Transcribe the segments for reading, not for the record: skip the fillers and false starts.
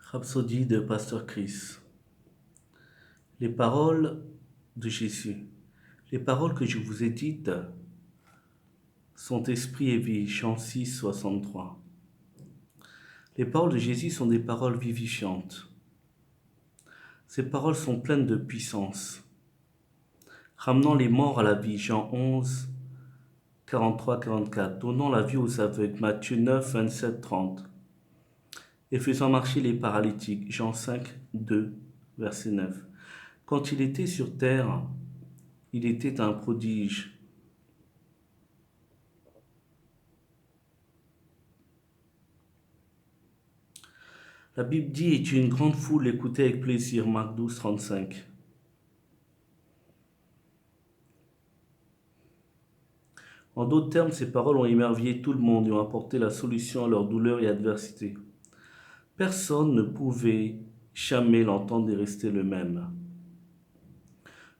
Rhapsodie de Pasteur Chris. Les paroles de Jésus. Les paroles que je vous ai dites sont esprit et vie. Chant 6, 63. Les paroles de Jésus sont des paroles vivifiantes. Ces paroles sont pleines de puissance, ramenant les morts à la vie. Jean 11, 43-44. Donnant la vie aux aveugles. Matthieu 9, 27, 30. Et faisant marcher les paralytiques. Jean 5, 2, verset 9. Quand il était sur terre, il était un prodige. La Bible dit, et une grande foule l'écoutait avec plaisir. Marc 12, 35. En d'autres termes, ces paroles ont émerveillé tout le monde et ont apporté la solution à leurs douleurs et adversités. Personne ne pouvait jamais l'entendre et rester le même.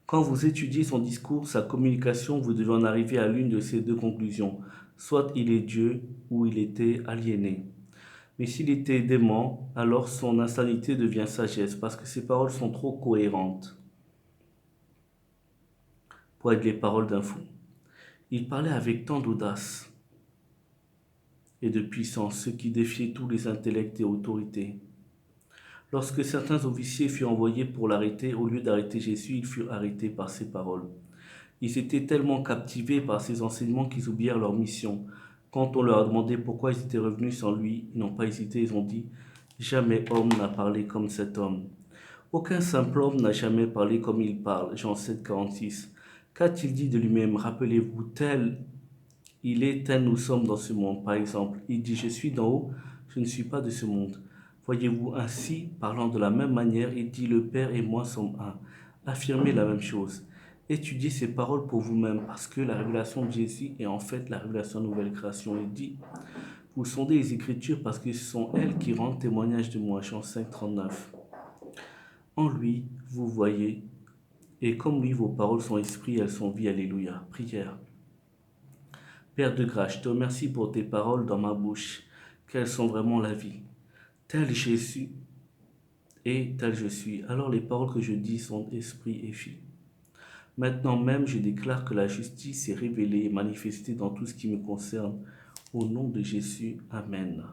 Quand vous étudiez son discours, sa communication, vous devez en arriver à l'une de ces deux conclusions. Soit il est Dieu ou il était aliéné. Mais s'il était dément, alors son insanité devient sagesse parce que ses paroles sont trop cohérentes pour être les paroles d'un fou. Il parlait avec tant d'audace et de puissance, ce qui défiait tous les intellects et autorités. Lorsque certains officiers furent envoyés pour l'arrêter, au lieu d'arrêter Jésus, ils furent arrêtés par ses paroles. Ils étaient tellement captivés par ses enseignements qu'ils oublièrent leur mission. Quand on leur a demandé pourquoi ils étaient revenus sans lui, ils n'ont pas hésité, ils ont dit « Jamais homme n'a parlé comme cet homme. Aucun simple homme n'a jamais parlé comme il parle. » Jean 7, 46. Qu'a-t-il dit de lui-même? Rappelez-vous, tel il est, tel nous sommes dans ce monde. Par exemple, il dit « Je suis d'en haut, je ne suis pas de ce monde. » Voyez-vous, ainsi, parlant de la même manière, il dit « Le Père et moi sommes un. » Affirmez la même chose. Étudiez ces paroles pour vous-même, parce que la révélation de Jésus est en fait la révélation de la nouvelle création. Il dit « Vous sondez les Écritures parce que ce sont elles qui rendent témoignage de moi. » Jean 5, 39. En lui, vous voyez, et comme lui, vos paroles sont esprit, elles sont vie. Alléluia. Prière. Père de grâce, je te remercie pour tes paroles dans ma bouche, qu'elles sont vraiment la vie. Tel Jésus et tel je suis. Alors les paroles que je dis sont esprit et vie. Maintenant même, je déclare que la justice est révélée et manifestée dans tout ce qui me concerne. Au nom de Jésus, Amen.